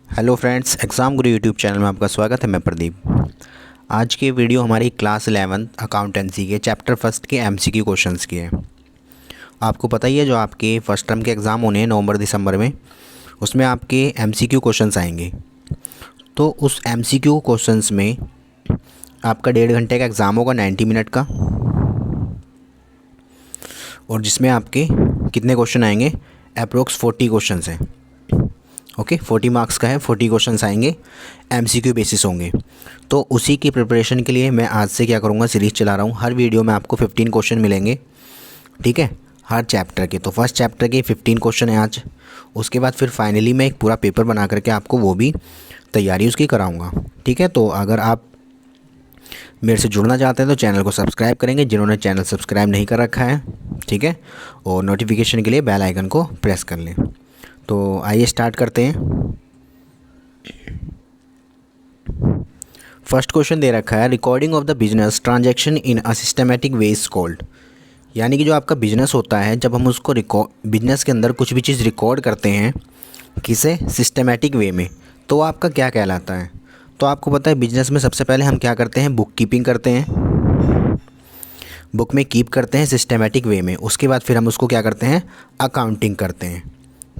Hello friends, exam गुरु YouTube channel में आपका स्वागत है। मैं प्रदीप। आज की वीडियो हमारी क्लास 11 अकाउंटेंसी के चैप्टर फर्स्ट के एमसीक्यू क्वेश्चंस की है। आपको पता ही है जो आपके फर्स्ट टर्म के एग्ज़ाम होने हैं नवंबर दिसंबर में, उसमें आपके एमसीक्यू क्वेश्चंस आएंगे। तो उस एमसीक्यू क्वेश्चंस में आपका 1.5 घंटे का एग्ज़ाम होगा 90 मिनट का, और जिसमें आपके कितने क्वेश्चन आएंगे, अप्रोक्स 40 क्वेश्चन हैं। ओके 40 मार्क्स का है, 40 क्वेश्चंस आएंगे, एमसीक्यू बेसिस होंगे। तो उसी की प्रिपरेशन के लिए मैं आज से क्या करूँगा, सीरीज़ चला रहा हूँ। हर वीडियो में आपको 15 क्वेश्चन मिलेंगे, ठीक है, हर चैप्टर के। तो फर्स्ट चैप्टर के 15 क्वेश्चन हैं आज। उसके बाद फिर फाइनली मैं एक पूरा पेपर बना करके आपको वो भी तैयारी उसकी कराऊँगा, ठीक है। तो अगर आप मेरे से जुड़ना चाहते हैं तो चैनल को सब्सक्राइब करेंगे, जिन्होंने चैनल सब्सक्राइब नहीं कर रखा है, ठीक है, और नोटिफिकेशन के लिए बेल आइकन को प्रेस कर लें। तो आइए स्टार्ट करते हैं। फर्स्ट क्वेश्चन दे रखा है, recording of the business transaction in a systematic way is called. यानी कि जो आपका बिजनेस होता है, जब हम उसको बिजनेस के अंदर कुछ भी चीज़ रिकॉर्ड करते हैं किसे, सिस्टमेटिक वे में, तो आपका क्या कहलाता है। तो आपको पता है बिजनेस में सबसे पहले हम क्या करते हैं, बुक कीपिंग करते हैं, बुक में कीप करते हैं सिस्टमेटिक वे में। उसके बाद फिर हम उसको क्या करते हैं, अकाउंटिंग करते हैं।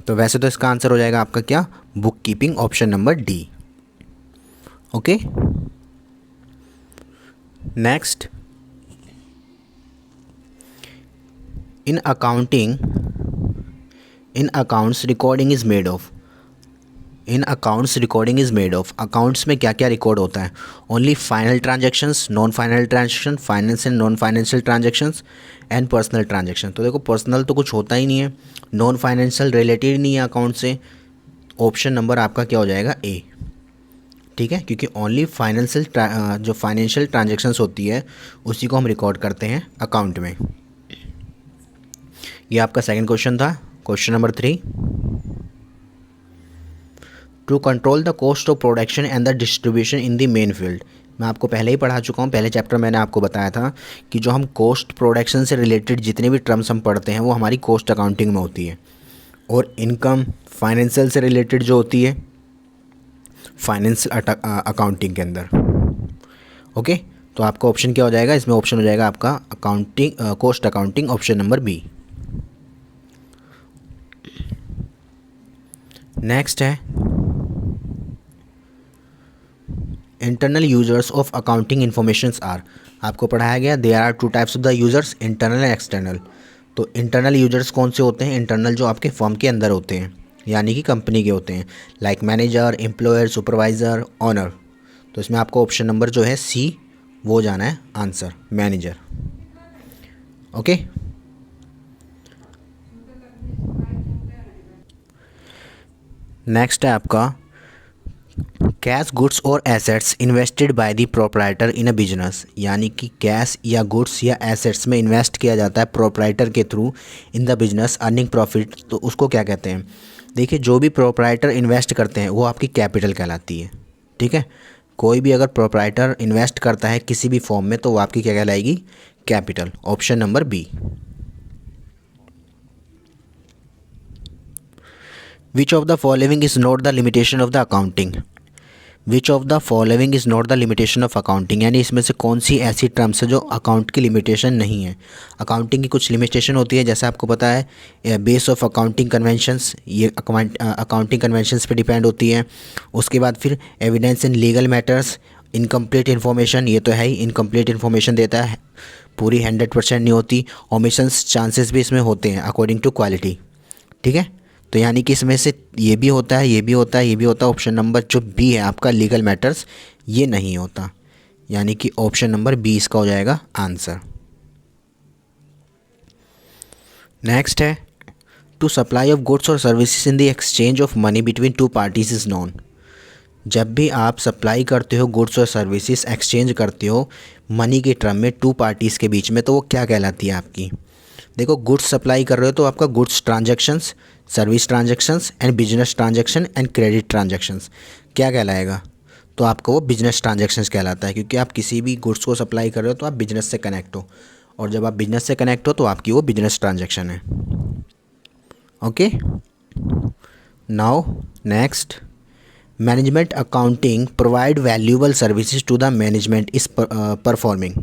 तो वैसे तो इसका आंसर हो जाएगा आपका क्या, book keeping, option number D. Okay, next, in accounting, in accounts recording is made of. In accounts recording is made of, accounts में क्या क्या रिकॉर्ड होता है, only final transactions, non final transaction, finance and non financial transactions and personal transaction. तो देखो personal तो कुछ होता ही नहीं है, नॉन फाइनेंशियल रिलेटेड नहीं है अकाउंट से। ऑप्शन नंबर आपका क्या हो जाएगा, ए, ठीक है, क्योंकि ओनली फाइनेंशियल जो फाइनेंशियल ट्रांजैक्शंस होती है उसी को हम रिकॉर्ड करते हैं अकाउंट में। ये आपका सेकंड क्वेश्चन था। Question number 3, to control the cost of production and the distribution in the main field. मैं आपको पहले ही पढ़ा चुका हूँ, पहले चैप्टर मैंने आपको बताया था कि जो हम कॉस्ट प्रोडक्शन से रिलेटेड जितने भी टर्म्स हम पढ़ते हैं वो हमारी कॉस्ट अकाउंटिंग में होती है, और इनकम फाइनेंशियल से रिलेटेड जो होती है फाइनेंशियल अकाउंटिंग के अंदर। ओके, तो आपका ऑप्शन क्या हो जाएगा, इसमें ऑप्शन हो जाएगा आपका accounting, cost accounting, option number B. Next है, internal users of accounting informations are. आपको पढ़ाया गया there are two types of the users, internal and external. तो इंटरनल यूजर्स कौन से होते हैं, इंटरनल जो आपके फर्म के अंदर होते हैं, यानी कि कंपनी के होते हैं, like manager, employer, supervisor, owner. तो इसमें आपको ऑप्शन नंबर जो है सी वो जाना है आंसर, मैनेजर। ओके, नेक्स्ट है आपका, कैश, गुड्स और assets invested by the proprietor in a business. यानी कि कैश या गुड्स या एसेट्स में इन्वेस्ट किया जाता है प्रोप्राइटर के through in the business earning profit, तो उसको क्या कहते हैं। देखिए, जो भी प्रोप्राइटर इन्वेस्ट करते हैं वो आपकी कैपिटल कहलाती है, ठीक है। कोई भी अगर प्रोप्राइटर इन्वेस्ट करता है किसी भी फॉर्म में तो वो आपकी क्या कहलाएगी, capital, option number B. Which of the following is not the limitation of the accounting. Which of the following is not the limitation of accounting, यानी इसमें से कौन सी ऐसी टर्म्स है जो अकाउंट की लिमिटेशन नहीं है। अकाउंटिंग की कुछ लिमिटेशन होती है, जैसे आपको पता है बेस ऑफ अकाउंटिंग कन्वेंशंस, ये अकाउंटिंग कन्वेंशंस पे डिपेंड होती है। उसके बाद फिर evidence in legal matters, incomplete information, ये तो है ही, इनकम्प्लीट इन्फॉर्मेशन देता है, पूरी 100% नहीं होती। ओमिशंस चांसेस भी इसमें होते हैं अकॉर्डिंग टू क्वालिटी, ठीक है। तो यानी कि इसमें से ये भी होता है, ये भी होता है, ये भी होता है। ऑप्शन नंबर जो बी है आपका, लीगल मैटर्स, ये नहीं होता, यानी कि ऑप्शन नंबर बी इसका हो जाएगा आंसर। नेक्स्ट है, टू सप्लाई ऑफ गुड्स और services in the exchange of money between two parties is known. जब भी आप सप्लाई करते हो गुड्स और सर्विसेज, एक्सचेंज करते हो मनी के टर्म में टू पार्टीज़ के बीच में, तो वो क्या कहलाती है आपकी। देखो, गुड्स सप्लाई कर रहे हो तो आपका goods transactions, service transactions and business transaction and credit transactions क्या कहलाएगा, तो आपका वो बिजनेस ट्रांजैक्शंस कहलाता है, क्योंकि आप किसी भी गुड्स को सप्लाई कर रहे हो तो आप बिजनेस से कनेक्ट हो, और जब आप बिजनेस से कनेक्ट हो तो आपकी वो बिजनेस ट्रांजैक्शन है। Okay, now next, management accounting provide valuable services to the management is performing.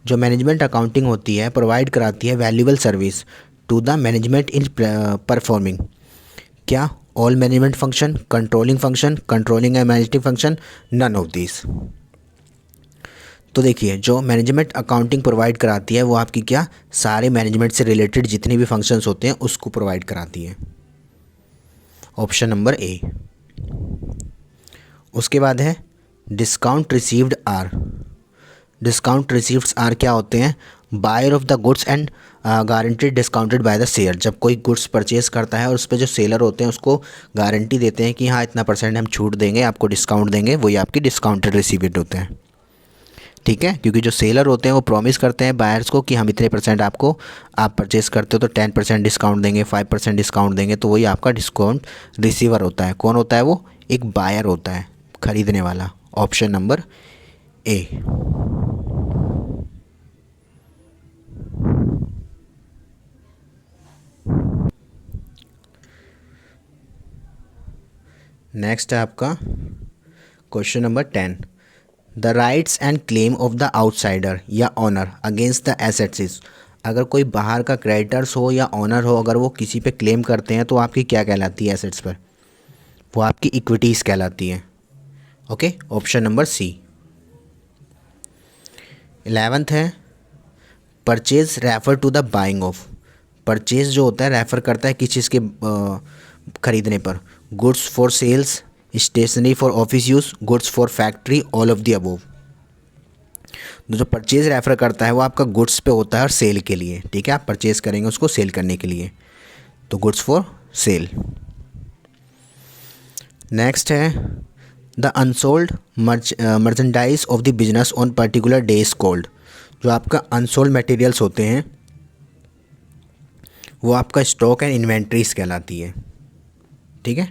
जो मैनेजमेंट अकाउंटिंग होती है प्रोवाइड कराती है valuable service to the management in performing. क्या? All management function, controlling and managing function, none of this. तो देखिए, जो management accounting provide कराती है वो आपकी क्या, सारे मैनेजमेंट से रिलेटेड जितने भी फंक्शंस होते हैं उसको प्रोवाइड कराती है। Option number A. उसके बाद है discount received are. Discount receiveds are क्या होते हैं? Buyer of the goods and guaranteed discounted by the seller. जब कोई गुड्स परचेज करता है और उस पर जो सेलर होते हैं उसको गारंटी देते हैं कि हाँ इतना % हम छूट देंगे, आपको डिस्काउंट देंगे, वही आपकी डिस्काउंटेड रिसीव्ड होते हैं। ठीक है, क्योंकि जो सेलर होते हैं वो प्रॉमिस करते हैं बायर्स को कि हम इतने % आपको, आप परचेस करते हो तो 10% डिस्काउंट देंगे, 5% डिस्काउंट देंगे, तो वही आपका डिस्काउंट रिसीवर होता है। कौन होता है वो? एक बायर होता है, खरीदने वाला। ऑप्शन नंबर ए। नेक्स्ट है आपका question number 10। The rights and claim of the outsider या owner against the assets is. अगर कोई बाहर का क्रेडिटर्स हो या ऑनर हो, अगर वो किसी पे क्लेम करते हैं तो आपकी क्या कहलाती है एसेट्स पर? वो आपकी इक्विटीज़ कहलाती है। Okay, option number C. 11th है purchase refer to the buying of. Purchase जो होता है रेफ़र करता है किस चीज़ के खरीदने पर? Goods for sales, stationery for office use, goods for factory, all of the above. जो परचेज रेफ़र करता है वो आपका गुड्स पे होता है और सेल के लिए। ठीक है, आप परचेज करेंगे उसको सेल करने के लिए, तो गुड्स फॉर सेल। नेक्स्ट है the unsold merchandise of the business on particular day is called. जो आपका अनसोल्ड मटेरियल्स होते हैं वो आपका स्टॉक एंड इन्वेंट्रीज कहलाती है। ठीक है,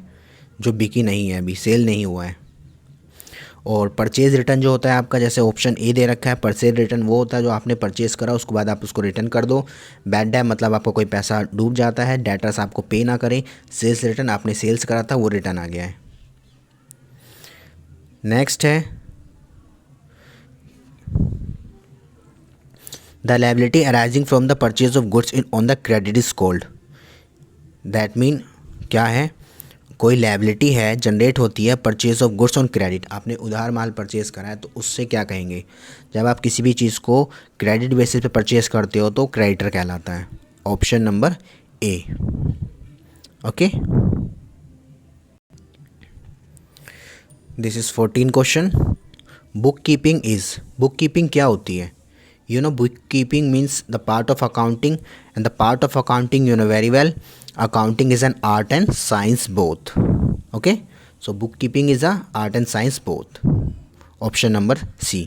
जो बिकी नहीं है, अभी सेल नहीं हुआ है। और परचेज रिटर्न जो होता है आपका, जैसे ऑप्शन ए दे रखा है, परचेज रिटर्न वो होता है जो आपने परचेज करा उसके बाद आप उसको रिटर्न कर दो। बैड डेट मतलब आपका कोई पैसा डूब जाता है, डेटर्स आपको पे ना करें। सेल्स रिटर्न आपने सेल्स करा था वो रिटर्न आ गया है। नेक्स्ट है the liability arising from the purchase of goods in on the credit is called. That mean क्या है? कोई लायबिलिटी है जनरेट होती है purchase of goods on credit. आपने उधार माल परचेज करा है तो उससे क्या कहेंगे? जब आप किसी भी चीज़ को क्रेडिट बेसिस पे परचेज करते हो तो क्रेडिटर कहलाता है। Option number A. Okay, this is 14 question. Book keeping is. Book keeping क्या होती है? You know, bookkeeping means the part of accounting, and the part of accounting you know very well. Accounting is an art and science both. Okay, so bookkeeping is a art and science both. Option number C.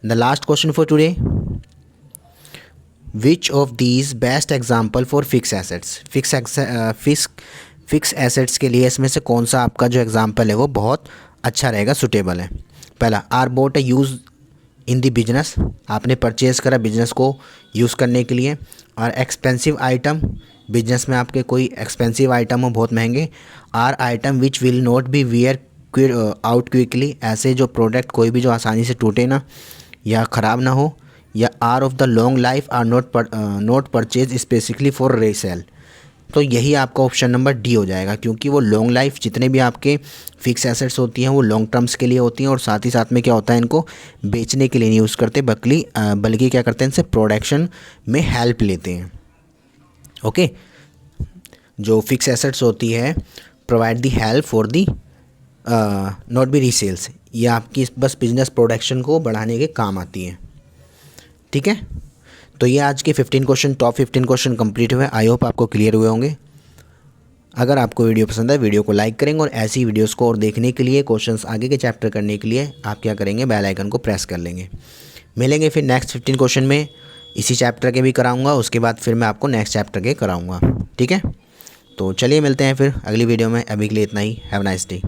And the last question for today. Which of these best example for fixed assets? Fixed assets के लिए इसमें से कौन सा आपका जो example है वो बहुत अच्छा रहेगा, सुटेबल है? पहला, are bought a use in the business. आपने परचेज़ करा बिजनेस को यूज़ करने के लिए। और एक्सपेंसिव आइटम, बिजनेस में आपके कोई एक्सपेंसिव आइटम हो बहुत महंगे। Are items which will not be wear out quickly. ऐसे जो प्रोडक्ट कोई भी जो आसानी से टूटे ना या ख़राब ना हो। या are of the long life are not purchase specifically for resale. तो यही आपका ऑप्शन नंबर डी हो जाएगा, क्योंकि वो लॉन्ग लाइफ जितने भी आपके फिक्स एसेट्स होती हैं वो लॉन्ग टर्म्स के लिए होती हैं और साथ ही साथ में क्या होता है, इनको बेचने के लिए नहीं यूज़ करते बल्कि क्या करते हैं, इनसे प्रोडक्शन में हेल्प लेते हैं। ओके, जो फिक्स एसेट्स होती है provide the help for the not be resales. ये आपकी बस बिजनेस प्रोडक्शन को बढ़ाने के काम आती हैं। ठीक है, तो ये आज के 15 क्वेश्चन, टॉप 15 क्वेश्चन कंप्लीट हुए। आई होप आपको क्लियर हुए होंगे। अगर आपको वीडियो पसंद है वीडियो को लाइक करेंगे और ऐसी वीडियोस को और देखने के लिए, क्वेश्चंस आगे के चैप्टर करने के लिए आप क्या करेंगे, बेल आइकन को प्रेस कर लेंगे। मिलेंगे फिर नेक्स्ट 15 क्वेश्चन में। इसी चैप्टर के भी कराऊंगा, उसके बाद फिर मैं आपको नेक्स्ट चैप्टर के कराऊंगा। ठीक है, तो चलिए मिलते हैं फिर अगली वीडियो में। अभी के लिए इतना ही। Have a nice day.